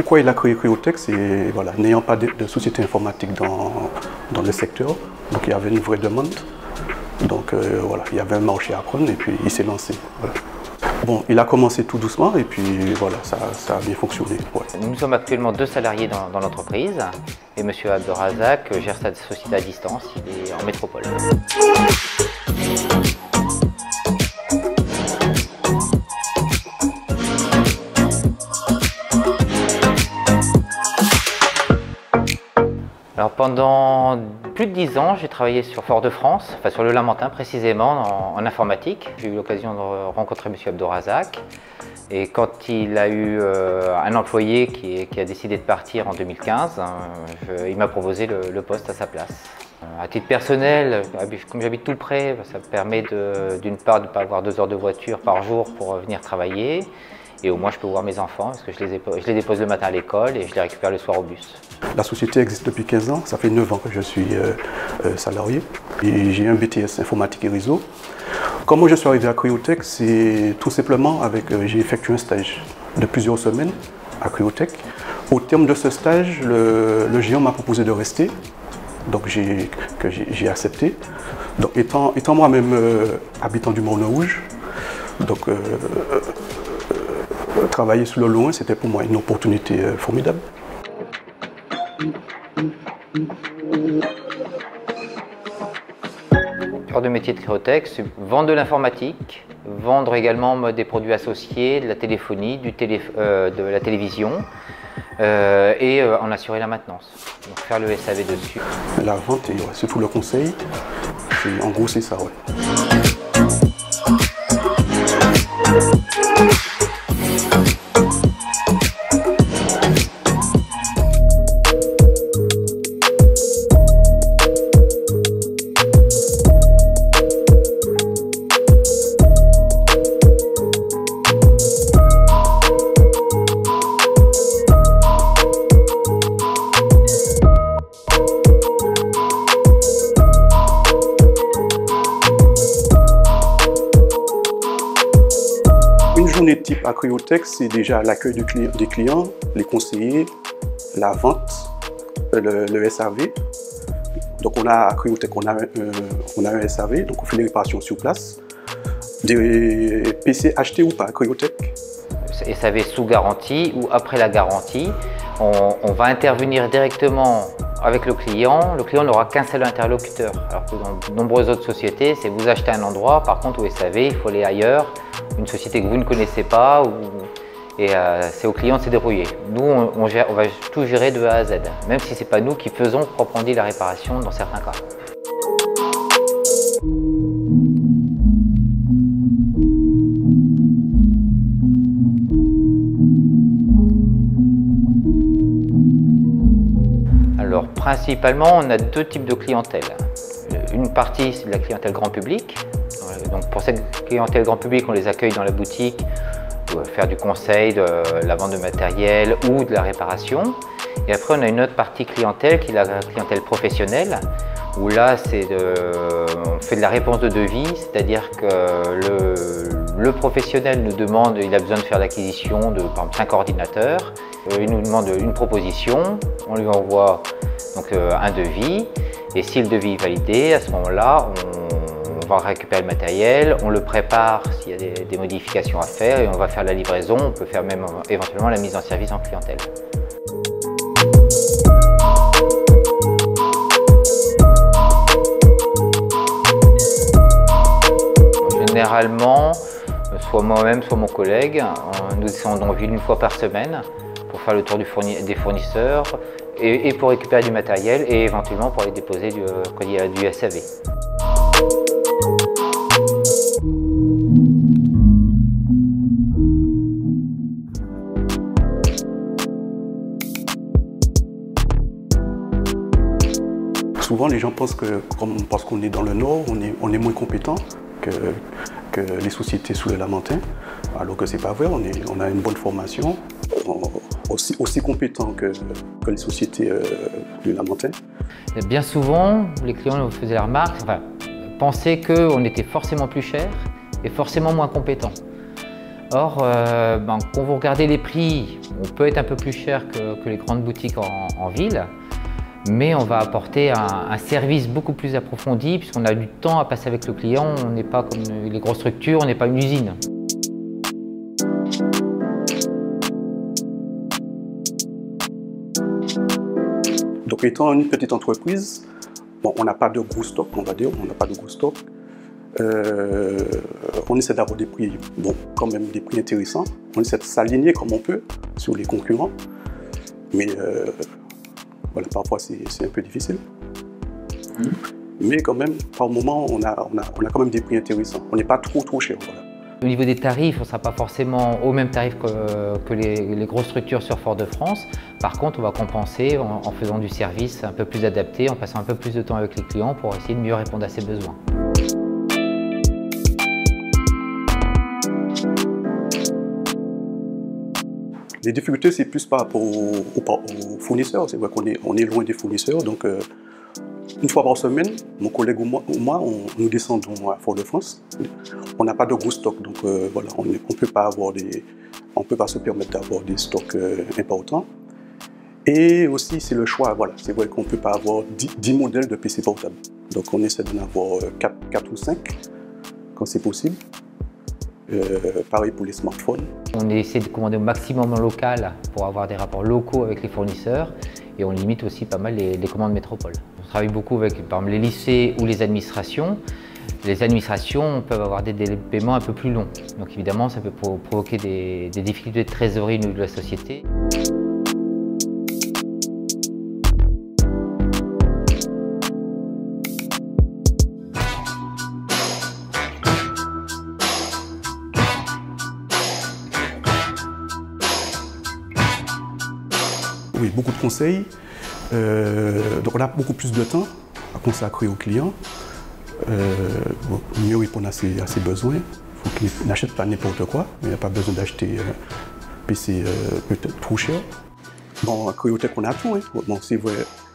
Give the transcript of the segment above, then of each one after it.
pourquoi il a créé Cryotech, c'est voilà, n'ayant pas de société informatique dans le secteur, donc il y avait une vraie demande. Donc voilà, il y avait un marché à prendre et puis il s'est lancé. Voilà. Bon, il a commencé tout doucement et puis voilà, ça a bien fonctionné. Ouais. Nous sommes actuellement 2 salariés dans l'entreprise et M. Abdelrazak gère sa société à distance, il est en métropole. Alors pendant plus de 10 ans, j'ai travaillé sur Fort-de-France, enfin sur le Lamentin précisément, en informatique. J'ai eu l'occasion de rencontrer M. Abdelrazak. Et quand il a eu un employé qui a décidé de partir en 2015, il m'a proposé le poste à sa place. À titre personnel, comme j'habite tout près, ça me permet d'une part de ne pas avoir 2 heures de voiture par jour pour venir travailler. Et au moins je peux voir mes enfants parce que je les dépose le matin à l'école et je les récupère le soir au bus. La société existe depuis 15 ans, ça fait 9 ans que je suis salarié. Et j'ai un BTS informatique et réseau. Comment je suis arrivé à Cryotech, c'est tout simplement j'ai effectué un stage de plusieurs semaines à Cryotech. Au terme de ce stage, le géant m'a proposé de rester, donc j'ai accepté. Donc étant moi-même habitant du Morne Rouge, donc travailler sur le loin, c'était pour moi une opportunité formidable. Le cœur de métier de Cryotech, c'est vendre de l'informatique, vendre également des produits associés, de la téléphonie, de la télévision et en assurer la maintenance. Donc faire le SAV dessus. La vente et ouais, surtout le conseil, en gros c'est ça. Ouais. Une journée type à Cryotech, c'est déjà l'accueil des clients, les conseillers, la vente, le SAV. Donc à Cryotech, on a un SAV, donc on fait les réparations sur place. Des PC achetés ou pas à Cryotech. SAV sous garantie ou après la garantie, on va intervenir directement avec le client n'aura qu'un seul interlocuteur. Alors que dans de nombreuses autres sociétés, c'est vous achetez un endroit, par contre au SAV, il faut aller ailleurs, une société que vous ne connaissez pas, et c'est au client de se débrouiller. Nous, on va tout gérer de A à Z, même si ce n'est pas nous qui faisons proprement dit la réparation dans certains cas. Alors principalement, on a 2 types de clientèle. Une partie, c'est de la clientèle grand public. Donc pour cette clientèle grand public, on les accueille dans la boutique, pour faire du conseil, de la vente de matériel ou de la réparation. Et après, on a une autre partie clientèle qui est la clientèle professionnelle, où là, on fait de la réponse de devis, c'est-à-dire que le professionnel nous demande, il a besoin de faire l'acquisition de par exemple 5 ordinateurs, il nous demande une proposition, on lui envoie donc un devis, et si le devis est validé, à ce moment-là, on va récupérer le matériel, on le prépare s'il y a des modifications à faire et on va faire la livraison, on peut faire même éventuellement la mise en service en clientèle. Généralement, soit moi-même, soit mon collègue, nous descendons en ville 1 fois par semaine pour faire le tour des fournisseurs et pour récupérer du matériel et éventuellement pour aller déposer quand il y a du SAV. Souvent, les gens pensent que, parce qu'on est dans le Nord, on est moins compétent que les sociétés sous le Lamentin, alors que ce n'est pas vrai, on a une bonne formation, aussi compétent que les sociétés du Lamentin. Bien souvent, les clients nous faisaient la remarque, pensaient qu'on était forcément plus cher et forcément moins compétent. Or, quand vous regardez les prix, on peut être un peu plus cher que les grandes boutiques en ville, mais on va apporter un service beaucoup plus approfondi puisqu'on a du temps à passer avec le client. On n'est pas comme les grosses structures, on n'est pas une usine. Donc étant une petite entreprise, bon, on n'a pas de gros stock, on va dire, on n'a pas de gros stock. On essaie d'avoir des prix, bon, quand même des prix intéressants. On essaie de s'aligner comme on peut sur les concurrents. Mais voilà, parfois c'est un peu difficile. Mais quand même, par moment, on a quand même des prix intéressants. On n'est pas trop cher. Voilà. Au niveau des tarifs, on ne sera pas forcément au même tarif que les grosses structures sur Fort-de-France. Par contre, on va compenser en faisant du service un peu plus adapté, en passant un peu plus de temps avec les clients pour essayer de mieux répondre à ses besoins. Les difficultés, c'est plus par rapport aux fournisseurs. C'est vrai qu'on est loin des fournisseurs. Donc, une fois par semaine, mon collègue ou moi, nous descendons à Fort-de-France. On n'a pas de gros stocks, donc voilà, on ne peut pas se permettre d'avoir des stocks importants. Et aussi, c'est le choix. Voilà, c'est vrai qu'on ne peut pas avoir 10 modèles de PC portables. Donc, on essaie d'en avoir 4 ou 5 quand c'est possible. Pareil pour les smartphones. On essaie de commander au maximum en local pour avoir des rapports locaux avec les fournisseurs et on limite aussi pas mal les commandes métropole. On travaille beaucoup avec par exemple, les lycées ou les administrations. Les administrations peuvent avoir des délais de paiement un peu plus longs. Donc évidemment, ça peut provoquer des difficultés de trésorerie au niveau de la société. Oui, beaucoup de conseils. Donc on a beaucoup plus de temps à consacrer aux clients. Mieux répondre à ses besoins. Il faut qu'il n'achète pas n'importe quoi. Il n'y a pas besoin d'acheter un PC peut-être trop cher. Bon, à Cryotech, on a tout. Hein. Bon, c'est vrai.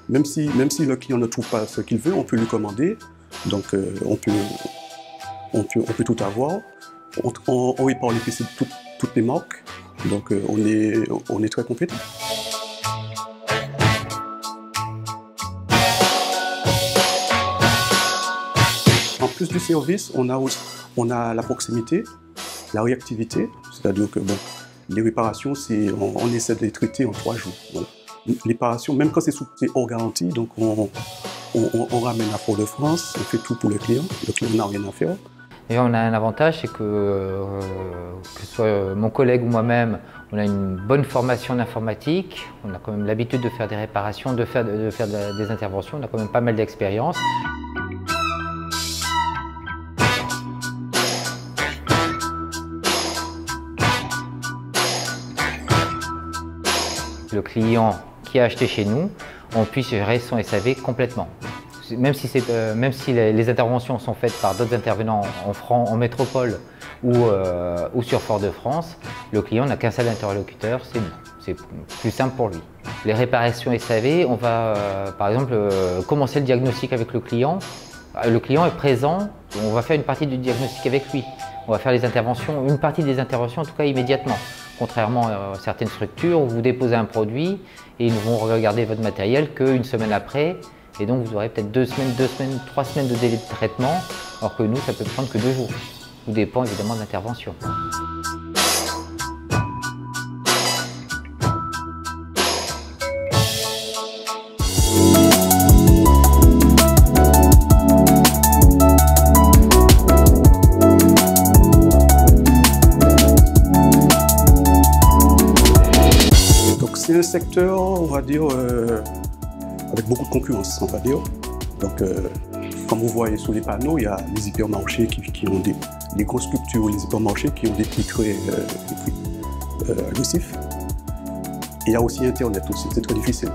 Même si le client ne trouve pas ce qu'il veut, on peut lui commander. Donc on peut tout avoir. On répare les PC de toutes les marques. Donc on est très compétent. En plus du service, on a la proximité, la réactivité, c'est-à-dire que bon, les réparations, on essaie de les traiter en 3 jours. Voilà. Les réparations, même quand c'est hors garantie, donc on ramène à Fort-de-France, on fait tout pour le client n'a rien à faire. Et on a un avantage, c'est que ce soit mon collègue ou moi-même, on a une bonne formation en informatique, on a quand même l'habitude de faire des réparations, de faire des interventions, on a quand même pas mal d'expérience. Le client qui a acheté chez nous, on puisse gérer son SAV complètement. Même si les interventions sont faites par d'autres intervenants en métropole ou sur Fort-de-France, le client n'a qu'un seul interlocuteur, c'est nous. C'est plus simple pour lui. Les réparations SAV, on va par exemple commencer le diagnostic avec le client. Le client est présent, on va faire une partie du diagnostic avec lui. On va faire les interventions, une partie des interventions en tout cas immédiatement. Contrairement à certaines structures où vous déposez un produit et ils ne vont regarder votre matériel qu'une semaine après. Et donc vous aurez peut-être 2 semaines, 3 semaines de délai de traitement, alors que nous, ça peut prendre que 2 jours. Tout dépend évidemment de l'intervention. C'est un secteur, on va dire, avec beaucoup de concurrence, on va dire. Donc, comme vous voyez sur les panneaux, il y a les hypermarchés qui ont des grosses structures, les hypermarchés qui ont des prix très agressifs. Et il y a aussi Internet aussi, c'est très difficile.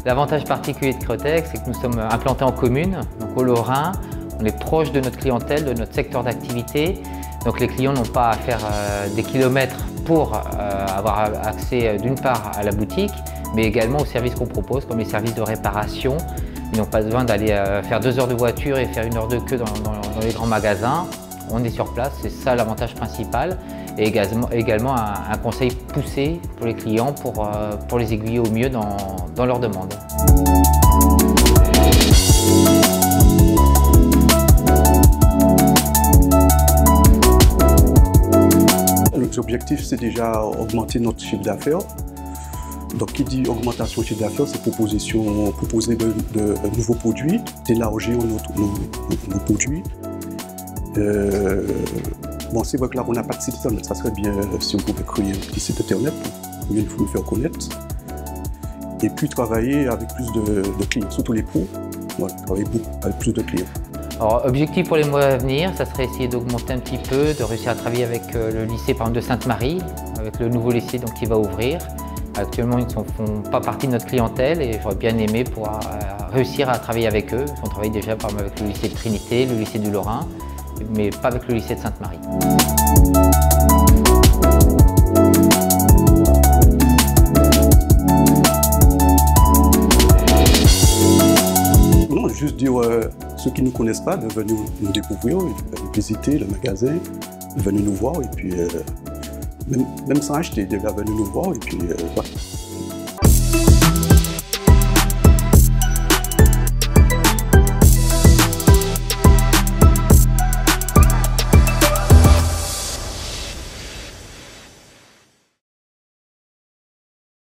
L'avantage particulier de Cryotech, c'est que nous sommes implantés en commune, donc au Lorrain. On est proche de notre clientèle, de notre secteur d'activité. Donc les clients n'ont pas à faire des kilomètres pour avoir accès d'une part à la boutique, mais également aux services qu'on propose, comme les services de réparation. Ils n'ont pas besoin d'aller faire 2 heures de voiture et faire 1 heure de queue dans les grands magasins. On est sur place, c'est ça l'avantage principal. Et également un conseil poussé pour les clients pour les aiguiller au mieux dans leurs demandes. L'objectif, c'est déjà augmenter notre chiffre d'affaires. Donc, qui dit augmentation de chiffre d'affaires, c'est proposer de nouveaux produits, d'élargir nos produits. Bon, c'est vrai que là, on n'a pas de site internet. Ça serait bien si on pouvait créer un petit site internet pour mieux nous faire connaître. Et puis travailler avec plus de clients, surtout les pros. Voilà, travailler beaucoup avec plus de clients. Alors, objectif pour les mois à venir, ça serait essayer d'augmenter un petit peu, de réussir à travailler avec le lycée par exemple, de Sainte-Marie, avec le nouveau lycée donc, qui va ouvrir. Actuellement, ils ne font pas partie de notre clientèle et j'aurais bien aimé pouvoir réussir à travailler avec eux. On travaille déjà par exemple, avec le lycée de Trinité, le lycée du Lorrain, mais pas avec le lycée de Sainte-Marie. Non, juste dire ceux qui ne nous connaissent pas de venir nous découvrir, de visiter le magasin, de venir nous voir et puis même sans acheter, de venir nous voir et puis voilà.